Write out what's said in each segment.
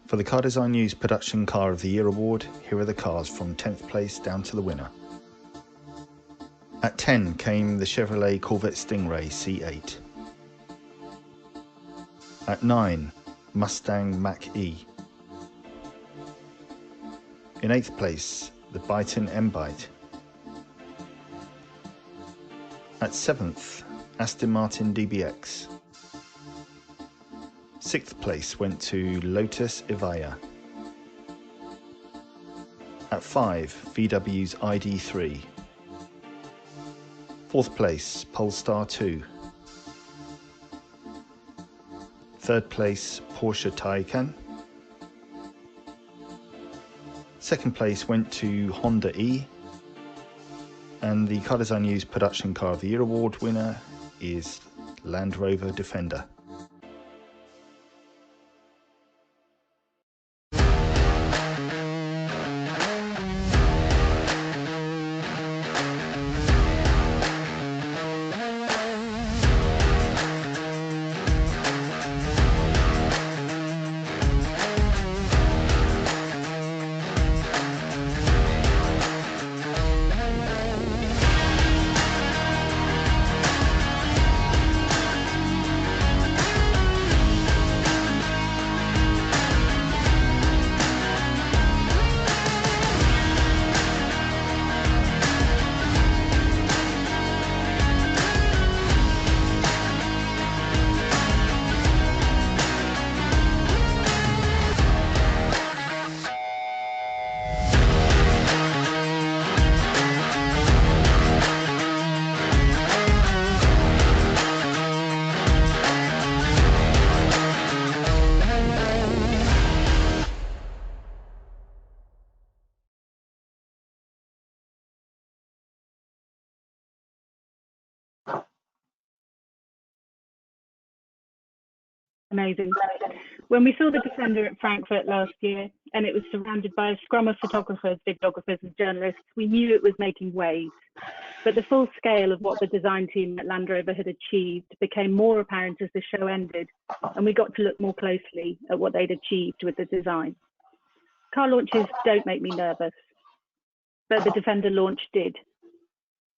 For the Car Design News Production Car of the Year award, here are the cars from 10th place down to the winner. At 10 came the Chevrolet Corvette Stingray C8. At 9, Mustang Mach-E. In 8th place, the Byton M-Byte. At 7th, Aston Martin DBX. 6th place went to Lotus Evija. At 5, VW's ID3. 4th place, Polestar 2. 3rd place, Porsche Taycan. 2nd place went to Honda E. And the Car Design News Production Car of the Year award winner is Land Rover Defender. Amazing. When we saw the Defender at Frankfurt last year, and it was surrounded by a scrum of photographers, videographers and journalists, we knew it was making waves. But the full scale of what the design team at Land Rover had achieved became more apparent as the show ended, and we got to look more closely at what they'd achieved with the design. Car launches don't make me nervous, but the Defender launch did,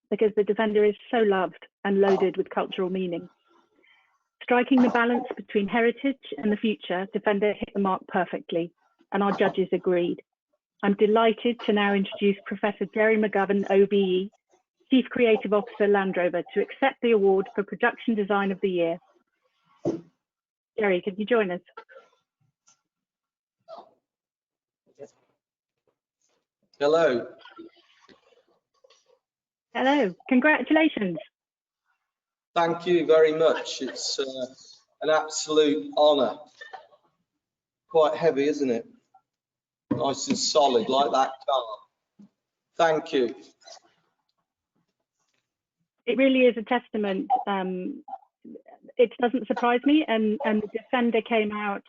because the Defender is so loved and loaded with cultural meaning. Striking the balance between heritage and the future, Defender hit the mark perfectly, and our judges agreed. I'm delighted to now introduce Professor Jerry McGovern, OBE, Chief Creative Officer, Land Rover, to accept the award for Production Design of the Year. Jerry, could you join us? Hello. Hello, congratulations. Thank you very much. It's an absolute honour. Quite heavy, isn't it? Nice and solid, like that car. Thank you. It really is a testament. It doesn't surprise me, and the Defender came out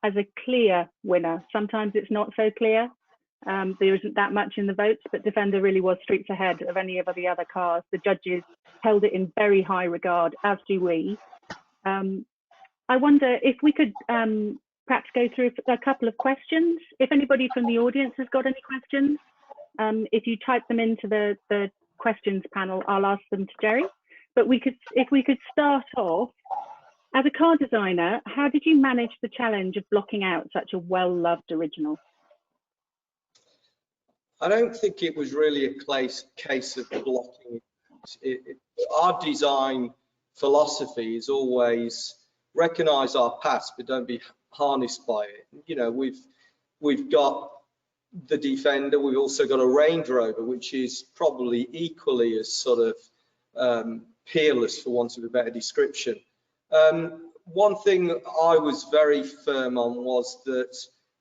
as a clear winner. Sometimes it's not so clear. There isn't that much in the votes, but Defender really was streets ahead of any of the other cars. The judges held it in very high regard, as do we. I wonder if we could perhaps go through a couple of questions. If anybody from the audience has got any questions, if you type them into the questions panel, I'll ask them to Jerry. But if we could start off, as a car designer, how did you manage the challenge of blocking out such a well-loved original? I don't think it was really a case of blocking. Our design philosophy is always recognise our past, but don't be harnessed by it. You know, we've got the Defender, we've also got a Range Rover, which is probably equally as sort of peerless, for want of a better description. One thing I was very firm on was that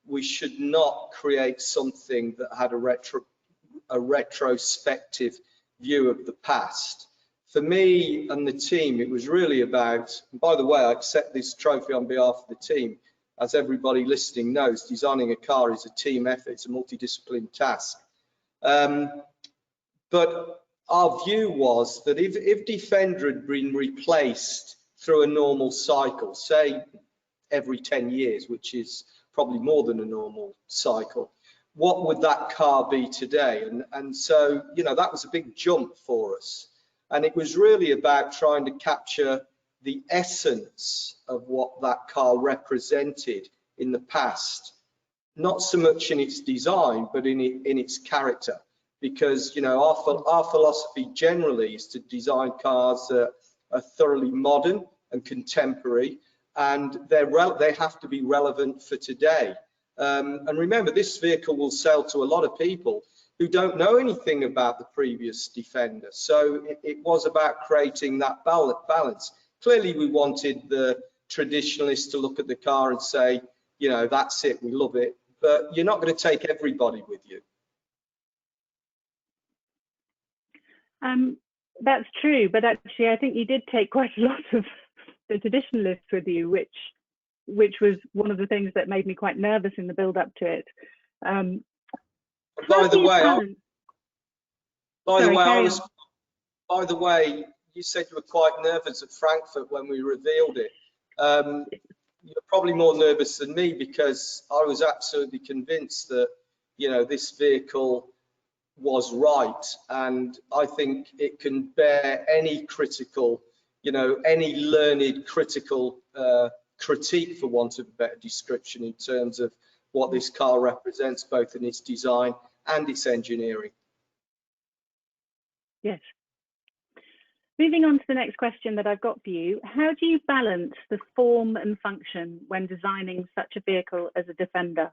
we should not create something that had a retrospective view of the past. For me and the team, it was really about, and by the way, I accept this trophy on behalf of the team. As everybody listening knows, designing a car is a team effort, it's a multidisciplinary task. But our view was that if Defender had been replaced through a normal cycle, say every 10 years, which is probably more than a normal cycle. What would that car be today? And so, you know, that was a big jump for us. And it was really about trying to capture the essence of what that car represented in the past, not so much in its design, but in its character. Because, you know, our philosophy generally is to design cars that are thoroughly modern and contemporary, and they have to be relevant for today. And remember, this vehicle will sell to a lot of people who don't know anything about the previous Defender. So it was about creating that balance. Clearly, we wanted the traditionalists to look at the car and say, you know, that's it, we love it. But you're not going to take everybody with you. That's true, but actually, I think you did take quite a lot of the traditionalists with you, which was one of the things that made me quite nervous in the build-up to it. By the way, you said you were quite nervous at Frankfurt when we revealed it. You're probably more nervous than me, because I was absolutely convinced that, you know, this vehicle was right, and I think it can bear any critical, you know, any learned critical critique, for want of a better description, in terms of what this car represents, both in its design and its engineering. Yes. Moving on to the next question that I've got for you, how do you balance the form and function when designing such a vehicle as a Defender?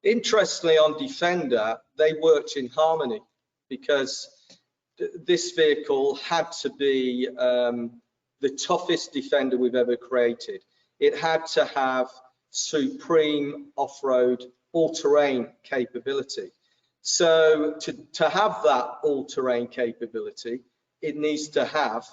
Interestingly, on Defender, they worked in harmony, because this vehicle had to be the toughest Defender we've ever created. It had to have supreme off-road all-terrain capability. So to have that all-terrain capability, it needs to have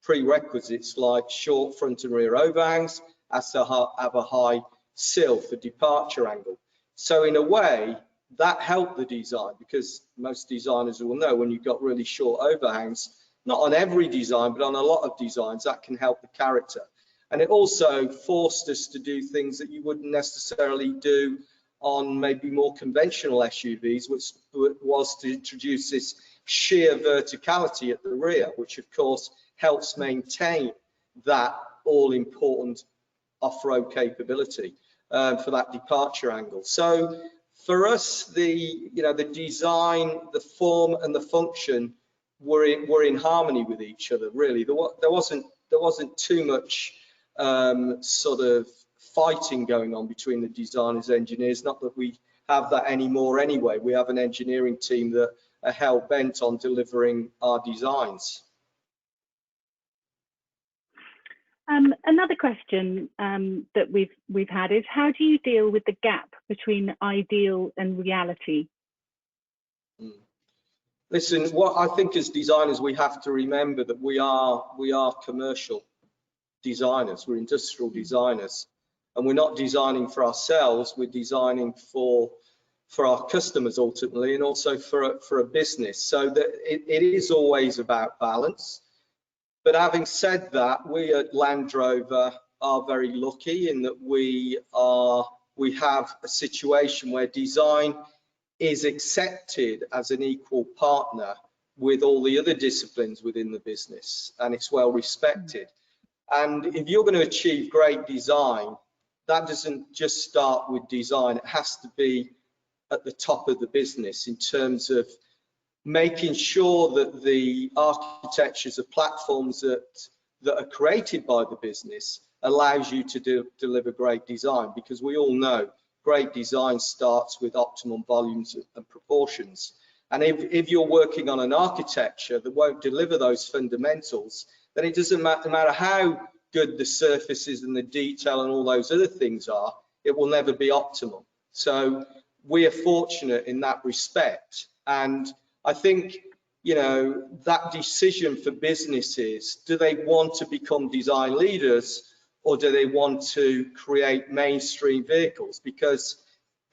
prerequisites like short front and rear overhangs, has to have a high sill for departure angle. So in a way, that helped the design, because most designers will know when you've got really short overhangs, not on every design, but on a lot of designs, that can help the character. And it also forced us to do things that you wouldn't necessarily do on maybe more conventional SUVs, which was to introduce this sheer verticality at the rear, which of course helps maintain that all-important off-road capability for that departure angle. So for us, the design, the form, and the function were in harmony with each other. Really, there wasn't too much sort of fighting going on between the designers and engineers. Not that we have that anymore anyway. We have an engineering team that are hell bent on delivering our designs. Another question that we've had is, how do you deal with the gap between ideal and reality? Listen, what I think as designers, we have to remember that we are commercial designers, we're industrial designers, and we're not designing for ourselves, we're designing for our customers ultimately, and also for a business. So that it is always about balance. But having said that, we at Land Rover are very lucky in that we have a situation where design is accepted as an equal partner with all the other disciplines within the business, and it's well respected. And if you're going to achieve great design, that doesn't just start with design, it has to be at the top of the business in terms of making sure that the architectures of platforms that are created by the business allows you to deliver great design, because we all know great design starts with optimum volumes and proportions. And if you're working on an architecture that won't deliver those fundamentals, then it doesn't matter how good the surfaces and the detail and all those other things are, it will never be optimal. So we are fortunate in that respect. And I think, you know, that decision for businesses, do they want to become design leaders, or do they want to create mainstream vehicles? Because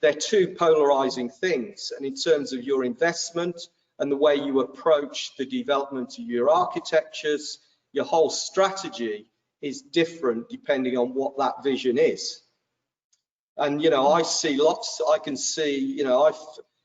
they're two polarizing things. And in terms of your investment and the way you approach the development of your architectures, your whole strategy is different depending on what that vision is. And you know, I see lots. I can see, you know,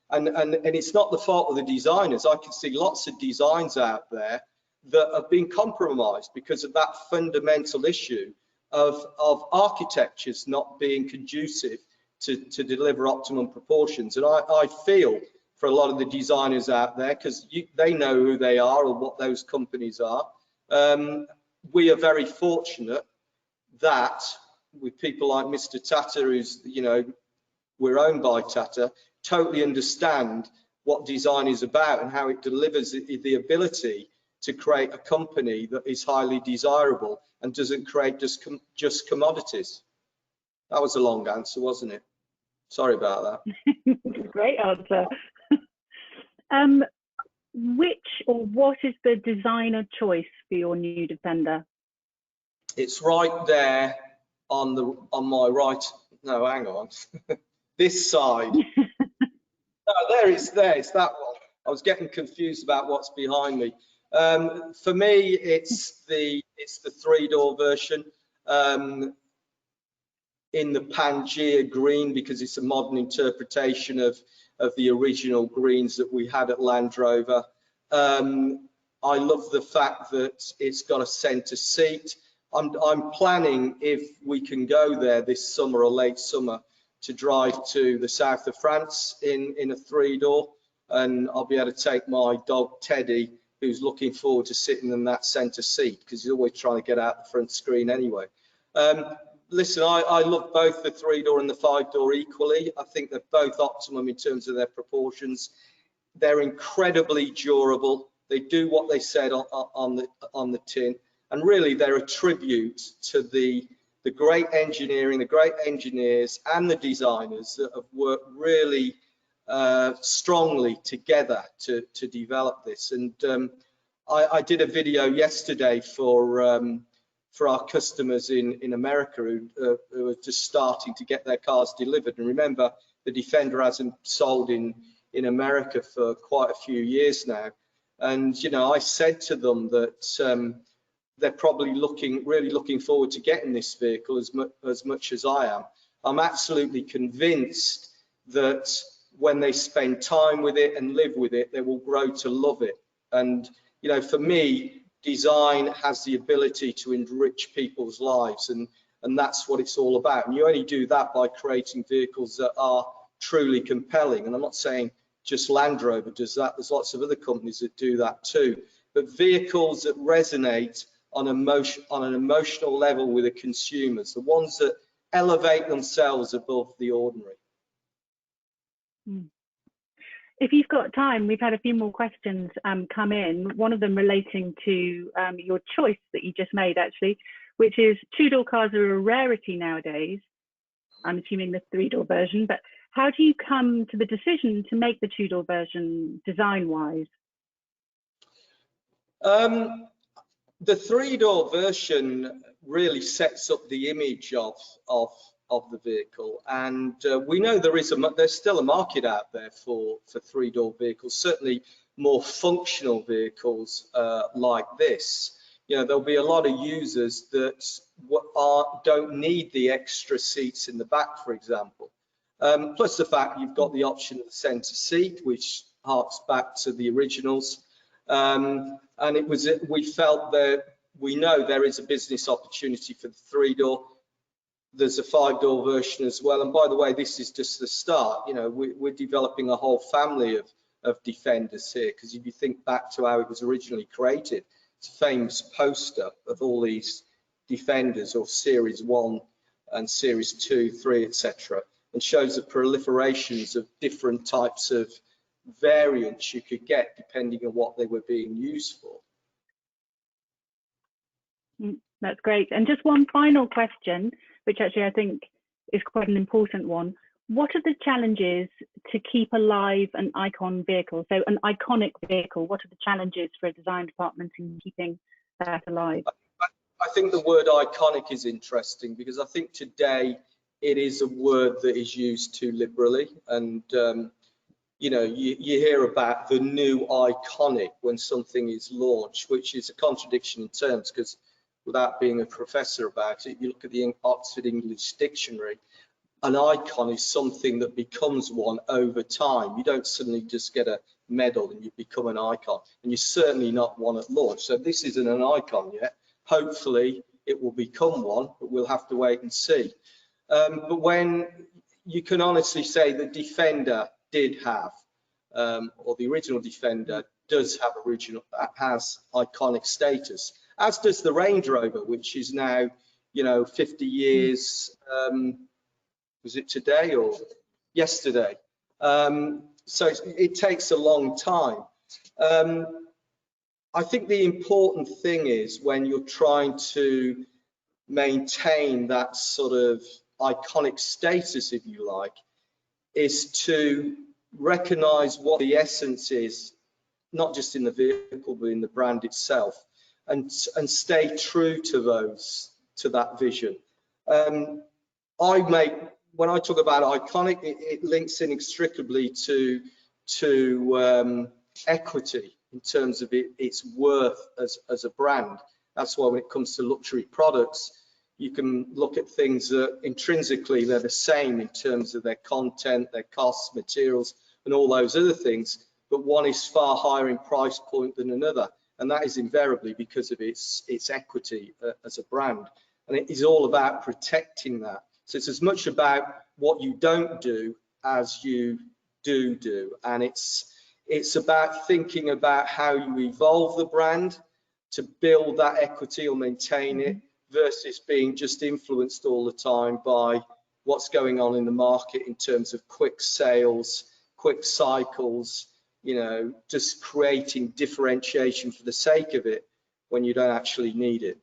and it's not the fault of the designers. I can see lots of designs out there that have been compromised because of that fundamental issue of architectures not being conducive to deliver optimum proportions. And I feel for a lot of the designers out there, because they know who they are or what those companies are. We are very fortunate that with people like Mr. Tata, who's, you know, we're owned by Tata, totally understand what design is about and how it delivers the ability to create a company that is highly desirable and doesn't create just commodities. That was a long answer, wasn't it? Sorry about that. Great answer. Which or what is the designer choice for your new Defender? It's right there on my right. No, hang on. This side. No, it's there. It's that one. I was getting confused about what's behind me. For me, it's the 3-door version in the Pangea green, because it's a modern interpretation of the original greens that we had at Land Rover. I love the fact that it's got a centre seat. I'm planning, if we can go there this summer or late summer, to drive to the south of France in a 3-door, and I'll be able to take my dog Teddy, who's looking forward to sitting in that centre seat because he's always trying to get out the front screen anyway. Listen, I love both the 3-door and the 5-door equally. I think they're both optimum in terms of their proportions. They're incredibly durable. They do what they said on the tin, and really they're a tribute to the great engineering, the great engineers and the designers that have worked really strongly together to develop this. And I did a video yesterday for our customers in America who are just starting to get their cars delivered. And remember, the Defender hasn't sold in America for quite a few years now. And you know, I said to them that they're probably really looking forward to getting this vehicle as much as I am. I'm absolutely convinced that when they spend time with it and live with it, they will grow to love it. And you know, for me, design has the ability to enrich people's lives, and that's what it's all about. And you only do that by creating vehicles that are truly compelling. And I'm not saying just Land Rover does that. There's lots of other companies that do that too. But vehicles that resonate on an emotional level with the consumers, the ones that elevate themselves above the ordinary. If you've got time, we've had a few more questions come in, one of them relating to your choice that you just made, actually, which is 2-door cars are a rarity nowadays. I'm assuming the 3-door version, but how do you come to the decision to make the 2-door version design-wise? The 3-door version really sets up the image of the vehicle, and we know there's still a market out there for 3-door vehicles, certainly more functional vehicles like this. You know, there'll be a lot of users that don't need the extra seats in the back, for example. Plus the fact you've got the option of the centre seat, which harks back to the originals. And we felt that we know there is a business opportunity for the 3-door. There's a 5-door version as well. And by the way, this is just the start. You know, we're developing a whole family of Defenders here, because if you think back to how it was originally created, it's a famous poster of all these Defenders, or Series 1 and Series 2, 3, etc., and shows the proliferations of different types of variants you could get depending on what they were being used for. That's great. And just one final question, which actually I think is quite an important one. What are the challenges to keep alive an icon vehicle? So an iconic vehicle, what are the challenges for a design department in keeping that alive? I think the word iconic is interesting, because I think today it is a word that is used too liberally. And you know, you hear about the new iconic when something is launched, which is a contradiction in terms, because without being a professor about it, you look at the Oxford English Dictionary, an icon is something that becomes one over time. You don't suddenly just get a medal and you become an icon, and you're certainly not one at launch. So this isn't an icon yet. Hopefully it will become one, but we'll have to wait and see. But when you can honestly say the Defender did have, or the original Defender does have has iconic status, as does the Range Rover, which is now, you know, 50 years. Was it today or yesterday? So it takes a long time. I think the important thing is when you're trying to maintain that sort of iconic status, if you like, is to recognize what the essence is, not just in the vehicle, but in the brand itself, and stay true to that vision. When I talk about iconic, it links inextricably to equity in terms of its worth as a brand. That's why when it comes to luxury products, you can look at things that intrinsically they're the same in terms of their content, their costs, materials, and all those other things, but one is far higher in price point than another, and that is invariably because of its equity as a brand. And it is all about protecting that. So it's as much about what you don't do as you do, and it's about thinking about how you evolve the brand to build that equity or maintain it, versus being just influenced all the time by what's going on in the market in terms of quick sales, quick cycles, you know, just creating differentiation for the sake of it when you don't actually need it.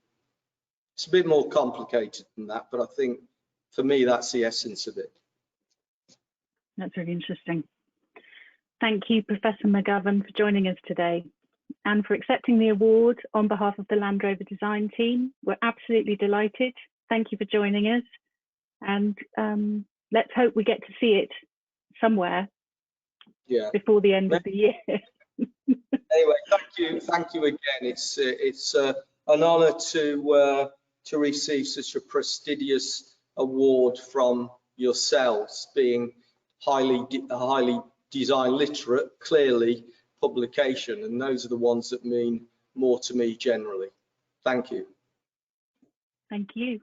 It's a bit more complicated than that, but I think for me, that's the essence of it. That's really interesting. Thank you, Professor McGovern, for joining us today and for accepting the award on behalf of the Land Rover design team. We're absolutely delighted. Thank you for joining us. And let's hope we get to see it somewhere before the end of the year. Anyway, thank you again. It's an honour to receive such a prestigious award from yourselves, being highly design literate, clearly publication, and those are the ones that mean more to me generally. Thank you. Thank you.